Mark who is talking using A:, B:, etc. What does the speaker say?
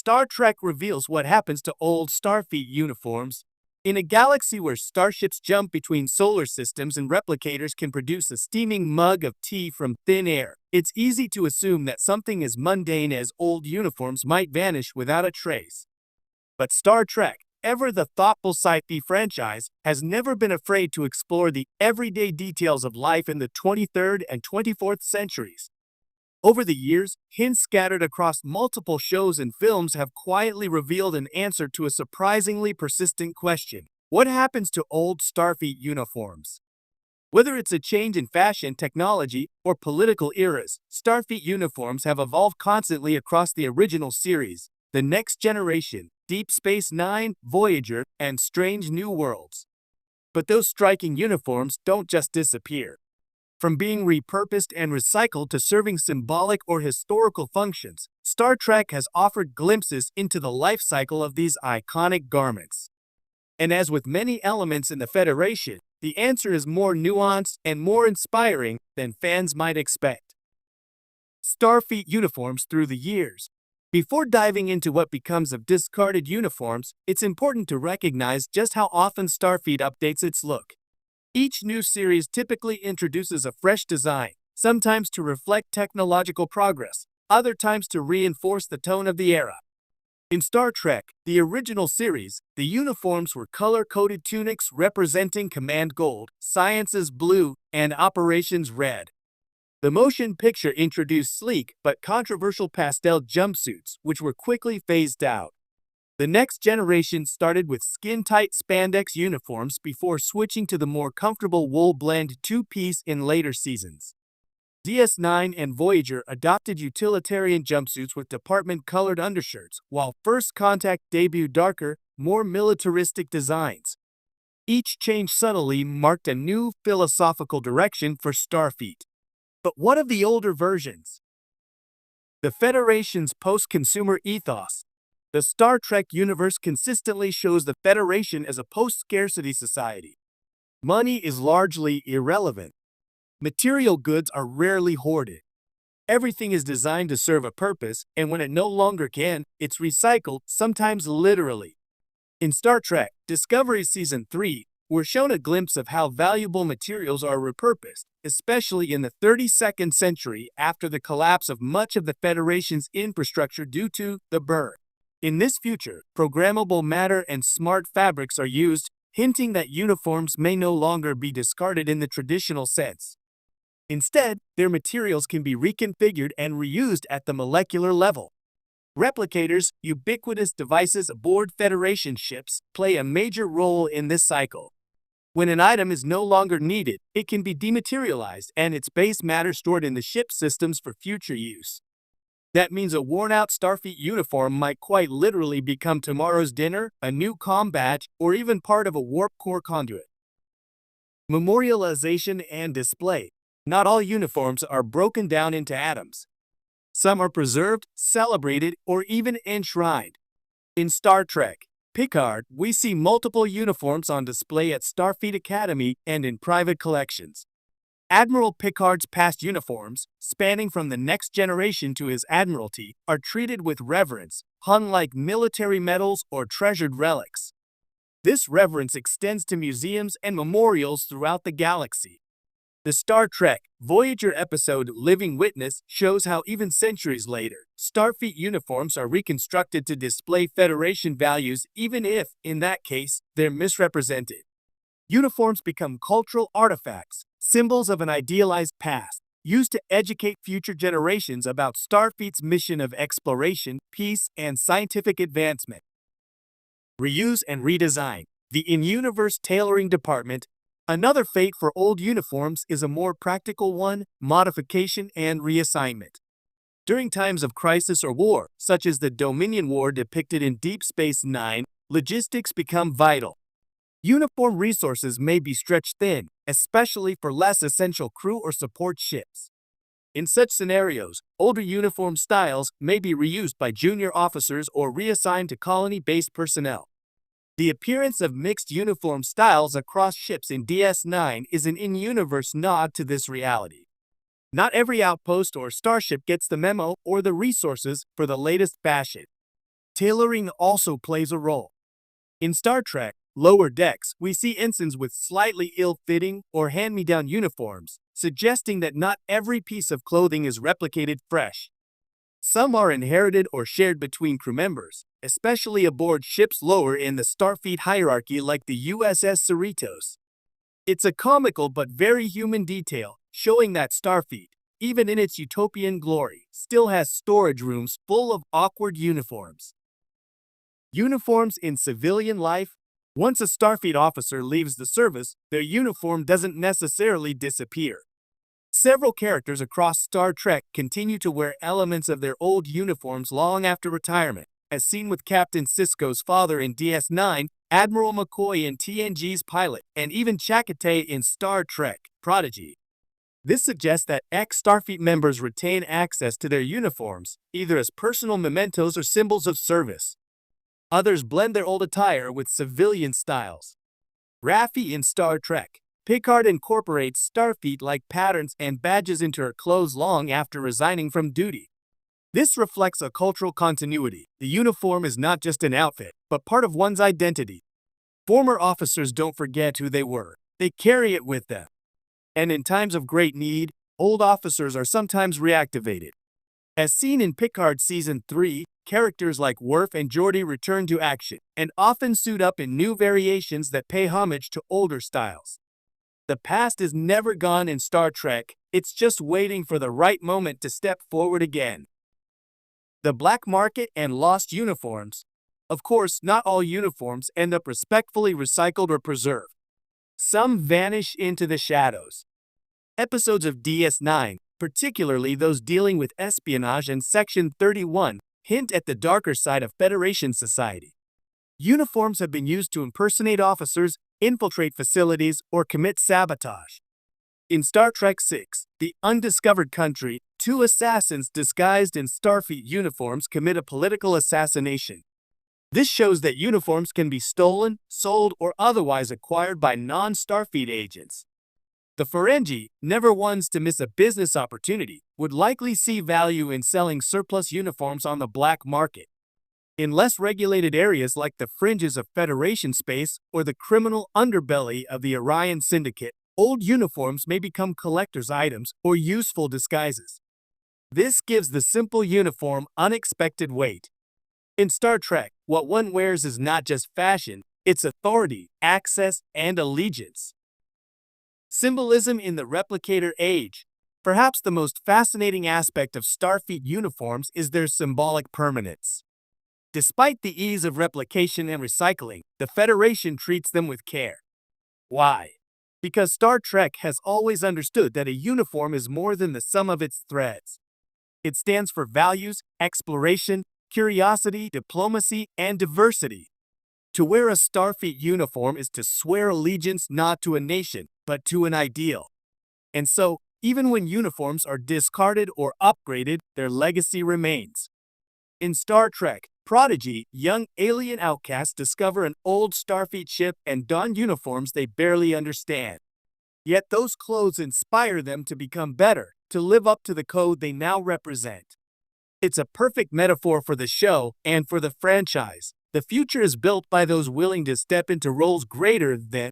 A: Star Trek reveals what happens to old Starfleet uniforms. In a galaxy where starships jump between solar systems and replicators can produce a steaming mug of tea from thin air, it's easy to assume that something as mundane as old uniforms might vanish without a trace. But Star Trek, ever the thoughtful sci-fi franchise, has never been afraid to explore the everyday details of life in the 23rd and 24th centuries. Over the years, hints scattered across multiple shows and films have quietly revealed an answer to a surprisingly persistent question. What happens to old Starfleet uniforms? Whether it's a change in fashion, technology, or political eras, Starfleet uniforms have evolved constantly across the original series, The Next Generation, Deep Space Nine, Voyager, and Strange New Worlds. But those striking uniforms don't just disappear. From being repurposed and recycled to serving symbolic or historical functions, Star Trek has offered glimpses into the life cycle of these iconic garments. And as with many elements in the Federation, the answer is more nuanced and more inspiring than fans might expect. Starfleet uniforms through the years. Before diving into what becomes of discarded uniforms, it's important to recognize just how often Starfleet updates its look. Each new series typically introduces a fresh design, sometimes to reflect technological progress, other times to reinforce the tone of the era. In Star Trek, the original series, the uniforms were color-coded tunics representing Command Gold, Sciences Blue, and Operations Red. The motion picture introduced sleek but controversial pastel jumpsuits, which were quickly phased out. The Next Generation started with skin-tight spandex uniforms before switching to the more comfortable wool blend two-piece in later seasons. DS9 and Voyager adopted utilitarian jumpsuits with department-colored undershirts, while First Contact debuted darker, more militaristic designs. Each change subtly marked a new philosophical direction for Starfleet. But what of the older versions? The Federation's post-consumer ethos. The Star Trek universe consistently shows the Federation as a post-scarcity society. Money is largely irrelevant. Material goods are rarely hoarded. Everything is designed to serve a purpose, and when it no longer can, it's recycled, sometimes literally. In Star Trek Discovery Season 3, we're shown a glimpse of how valuable materials are repurposed, especially in the 32nd century after the collapse of much of the Federation's infrastructure due to the burn. In this future, programmable matter and smart fabrics are used, hinting that uniforms may no longer be discarded in the traditional sense. Instead, their materials can be reconfigured and reused at the molecular level. Replicators, ubiquitous devices aboard Federation ships, play a major role in this cycle. When an item is no longer needed, it can be dematerialized and its base matter stored in the ship systems for future use. That means a worn-out Starfleet uniform might quite literally become tomorrow's dinner, a new comm badge, or even part of a warp core conduit. Memorialization and display. Not all uniforms are broken down into atoms. Some are preserved, celebrated, or even enshrined. In Star Trek Picard, we see multiple uniforms on display at Starfleet Academy and in private collections. Admiral Picard's past uniforms, spanning from the Next Generation to his Admiralty, are treated with reverence, hung like military medals or treasured relics. This reverence extends to museums and memorials throughout the galaxy. The Star Trek Voyager episode Living Witness shows how even centuries later, Starfleet uniforms are reconstructed to display Federation values even if, in that case, they're misrepresented. Uniforms become cultural artifacts, symbols of an idealized past, used to educate future generations about Starfleet's mission of exploration, peace, and scientific advancement. Reuse and redesign. The in-universe tailoring department. Another fate for old uniforms is a more practical one: modification and reassignment. During times of crisis or war, such as the Dominion War depicted in Deep Space Nine, logistics become vital. Uniform resources may be stretched thin, especially for less essential crew or support ships. In such scenarios, older uniform styles may be reused by junior officers or reassigned to colony-based personnel. The appearance of mixed uniform styles across ships in DS9 is an in-universe nod to this reality. Not every outpost or starship gets the memo or the resources for the latest fashion. Tailoring also plays a role. In Star Trek, Lower Decks, we see ensigns with slightly ill-fitting or hand-me-down uniforms, suggesting that not every piece of clothing is replicated fresh. Some are inherited or shared between crew members, especially aboard ships lower in the Starfleet hierarchy like the USS Cerritos. It's a comical but very human detail, showing that Starfleet, even in its utopian glory, still has storage rooms full of awkward uniforms. Uniforms in civilian life. Once a Starfleet officer leaves the service, their uniform doesn't necessarily disappear. Several characters across Star Trek continue to wear elements of their old uniforms long after retirement, as seen with Captain Sisko's father in DS9, Admiral McCoy in TNG's Pilot, and even Chakotay in Star Trek Prodigy. This suggests that ex-Starfleet members retain access to their uniforms, either as personal mementos or symbols of service. Others blend their old attire with civilian styles. Raffi in Star Trek. Picard incorporates Starfleet-like patterns and badges into her clothes long after resigning from duty. This reflects a cultural continuity. The uniform is not just an outfit, but part of one's identity. Former officers don't forget who they were. They carry it with them. And in times of great need, old officers are sometimes reactivated. As seen in Picard Season 3, characters like Worf and Geordi return to action, and often suit up in new variations that pay homage to older styles. The past is never gone in Star Trek, it's just waiting for the right moment to step forward again. The black market and lost uniforms. Of course, not all uniforms end up respectfully recycled or preserved. Some vanish into the shadows. Episodes of DS9, particularly those dealing with espionage and Section 31, hint at the darker side of Federation society. Uniforms have been used to impersonate officers, infiltrate facilities, or commit sabotage. In Star Trek VI, The Undiscovered Country, two assassins disguised in Starfleet uniforms commit a political assassination. This shows that uniforms can be stolen, sold, or otherwise acquired by non-Starfleet agents. The Ferengi, never ones to miss a business opportunity, would likely see value in selling surplus uniforms on the black market. In less regulated areas like the fringes of Federation space or the criminal underbelly of the Orion Syndicate, old uniforms may become collector's items or useful disguises. This gives the simple uniform unexpected weight. In Star Trek, what one wears is not just fashion, it's authority, access, and allegiance. Symbolism in the replicator age. Perhaps the most fascinating aspect of Starfleet uniforms is their symbolic permanence. Despite the ease of replication and recycling, the Federation treats them with care. Why? Because Star Trek has always understood that a uniform is more than the sum of its threads. It stands for values, exploration, curiosity, diplomacy, and diversity. To wear a Starfleet uniform is to swear allegiance not to a nation, but to an ideal. And so, even when uniforms are discarded or upgraded, their legacy remains. In Star Trek Prodigy, young alien outcasts discover an old Starfleet ship and don uniforms they barely understand. Yet those clothes inspire them to become better, to live up to the code they now represent. It's a perfect metaphor for the show and for the franchise. The future is built by those willing to step into roles greater than